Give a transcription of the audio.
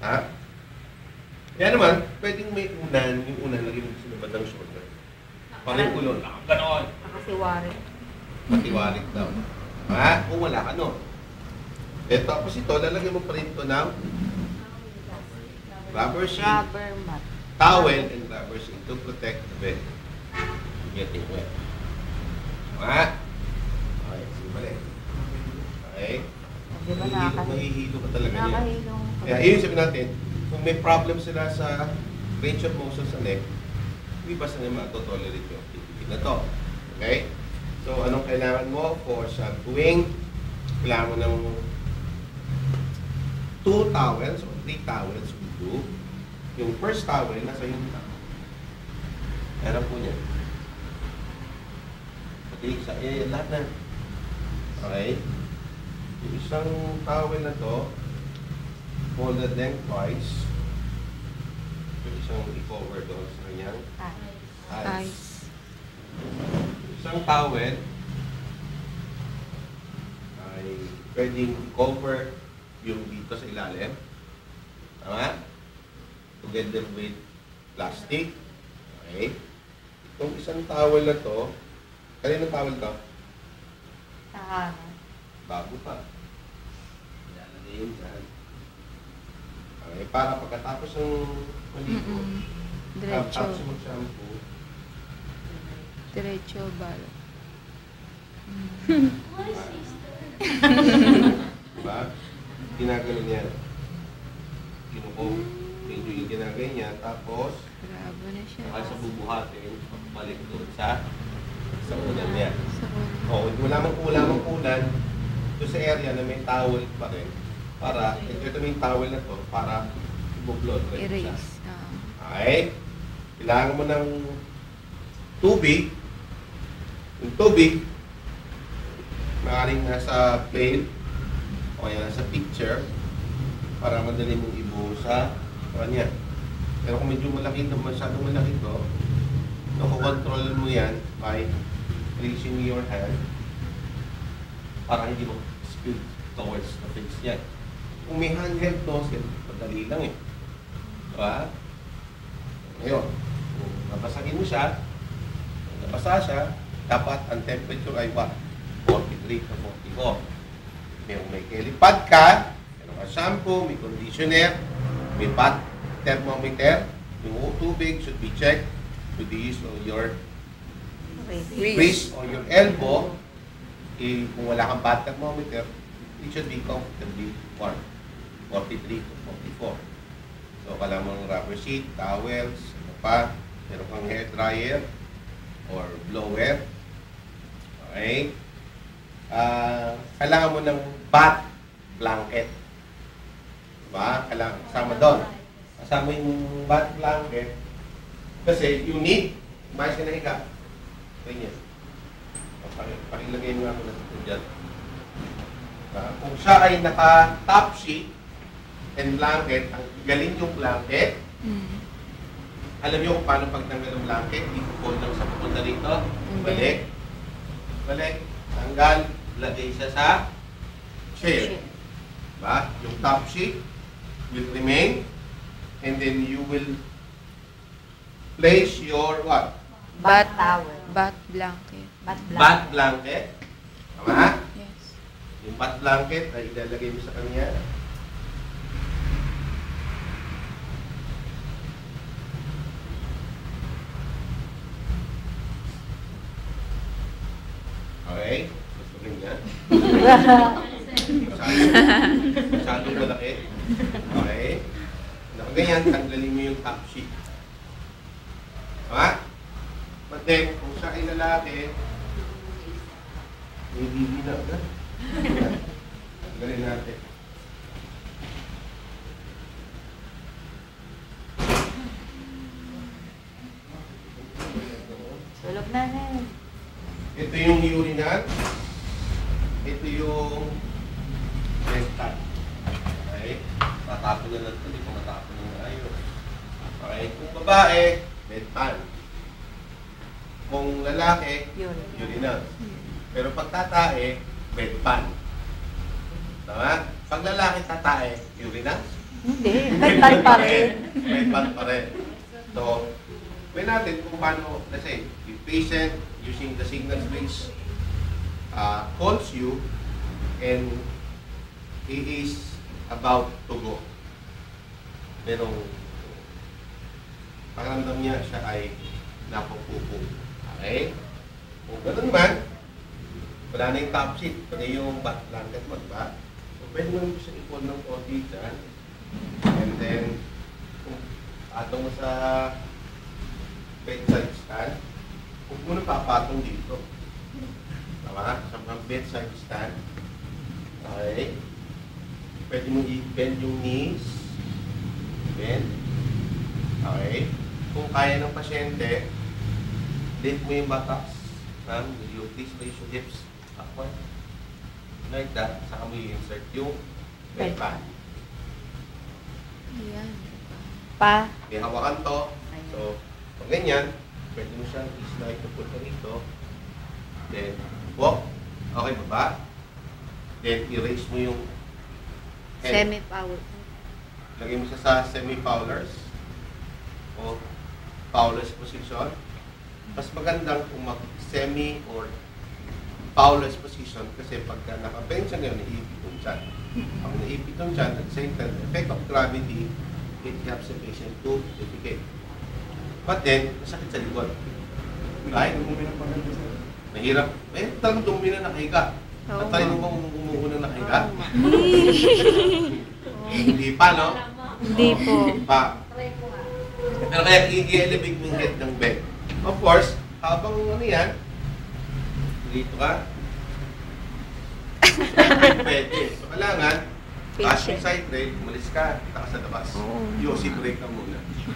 Ha? Yan naman, pwedeng may unan, yung unan lagi mo sa labad ng shoulder. Parang ulon, gano'n. Nakasiwarin. Matiwarik daw. Ha? Kung wala ka, no? Eh, tapos ito, lalagyan mo pa rin ito ng rubber sheet, Rubber mat. towel, and rubber sheet to protect the bed. Getting wet. Ha? Okay, sige balik. Okay? Di ba nakakahilo? Mahihilo ka talaga niya. Nakakahilong. Kaya, yun sabihin natin, kung may problem sila sa range of motion sa neck, hindi basta na matotolerate yung activity na to. Okay? So, anong kailangan mo for shampooing? Kailangan mo ng 2 towels or 3 towels will do. Yung first towel, nasa yung towel. Meron po niya. Pati isa, lahat na. Okay? Yung isang towel na to, folded lengthwise. Yung isang i-cover doon sa kanyang eyes. Isang towel ay pwedeng i-cover yung dito sa ilalim. Tama? Together with plastic. Okay? Itong isang towel na to, kanina towel to? Bago pa. Ilalagay yun dyan. Okay, para pagkatapos ng maligo, tapos mag-shampoo, Diretso balo. diba? Ginagano niya. Medyo yung ginagay niya, tapos Grabo na siya. saka sa bubuhatin, balik doon sa unan niya. Sa O, wala mang ulan, doon sa area na may towel pa rin, para, ito may towel na to, para i-blow siya. erase. Okay? Kailangan mo ng tubig. Yung tubig, maaaring nasa plate o kaya nasa picture para madali mong ibuhos sa kanya. Pero kung medyo malaki ito, masyadong malaki ito, nakokontrol mo yan by raising your hand para hindi mo spill towards the face niya. Kung may handheld nozzle, madali lang eh. Diba? Ngayon, kung nabasagin mo siya, kung nabasa siya, dapat ang temperature ay what? 43 to 44. May kelipad ka, meron ka shampoo, may conditioner, may bath thermometer, yung tubig should be checked with the use of your wrist or your elbow. Kung wala kang bath thermometer, it should be comfortably warm. 43 to 44. So, kailangan mo ng rubber sheet, towels, ano pa, meron kang hair dryer or blower. Okay? Kailangan mo ng bath blanket. Diba? Kailangan kasama doon. Kasama yung bath blanket. Kasi you need, mais ka na higa. Ganyan. Pakilagay mo nga muna ito dyan. Kung siya ay naka-top sheet and blanket, ang galing yung blanket. Alam niyo kung paano pagtanggal ng blanket? Dito po lang sa pupunta dito. Balik. Balik. Tanggal. Lagay siya sa chair. Diba? Yung top sheet will remain. And then you will place your what? Bath towel. Bath blanket. Bath blanket. Tama? Yes. Yung bath blanket ay ilalagay mo sa kanya. Okay? Gusto rin niya. Masyadong malaki. Okay? Nakaganyan, tanggalin mo yung top sheet. Tama? But then, kung siya ay lalaki, may bibi na. Tanggalin natin. Tulog na na. Ito yung urinal. Ito yung rectal. Okay? Tatapon na lang ito. Hindi ko matapon na ayos. Okay? Kung babae, bedpan. Kung lalaki, urinal. Pero pag tatae, bedpan. Tama? Pag lalaki tatae, urinal. Hindi. Mental pa rin. Mental pa rin. So, may natin kung paano, let's say, if patient using the signal space calls you and he is about to go. Pero, pakiramdam niya siya ay napupupo. Okay? Kung ganun man, wala na yung top sheet, pati yung back blanket mo, diba? So, pwede mo siya ipon ng konti dyan. And then, kung atong mo sa bedside stand, huwag mo na papatong dito. Tama? Sa mga bedside stand. Okay? Pwede mo i-bend yung knees. Bend. Okay? Kung kaya ng pasyente, lift mo yung buttocks. You please raise your hips upward. Like that. Saka mo i-insert yung bed pad. Ayan. Pa. May hawakan to. So, pag ganyan, pwede mo siyang i-slide to punta rito. Then, walk. Okay, baba. Then, i-raise mo yung head. Semi-power. Lagay mo siya sa semi-fowlers o fowlers position. Mas magandang kung mag-semi or fowlers position kasi pagka naka-bend siya ngayon, naiipit yung tiyan. Pag naiipit yung tiyan, at the same time, the effect of gravity, it helps the patient to defecate. But then, masakit sa likod. Right? Mahirap. Eh, talagang dumi na nakahiga. At tayo mo bang umuho na nakahiga? Hindi pa, no? Hindi po. Pa. Pero kaya i-elevate mo yung head ng bed. Of course, habang ano yan, dito ka, pwede. So, kailangan, cash yung side break, umalis ka, kita ka sa labas. Oo. Yosi break ka muna.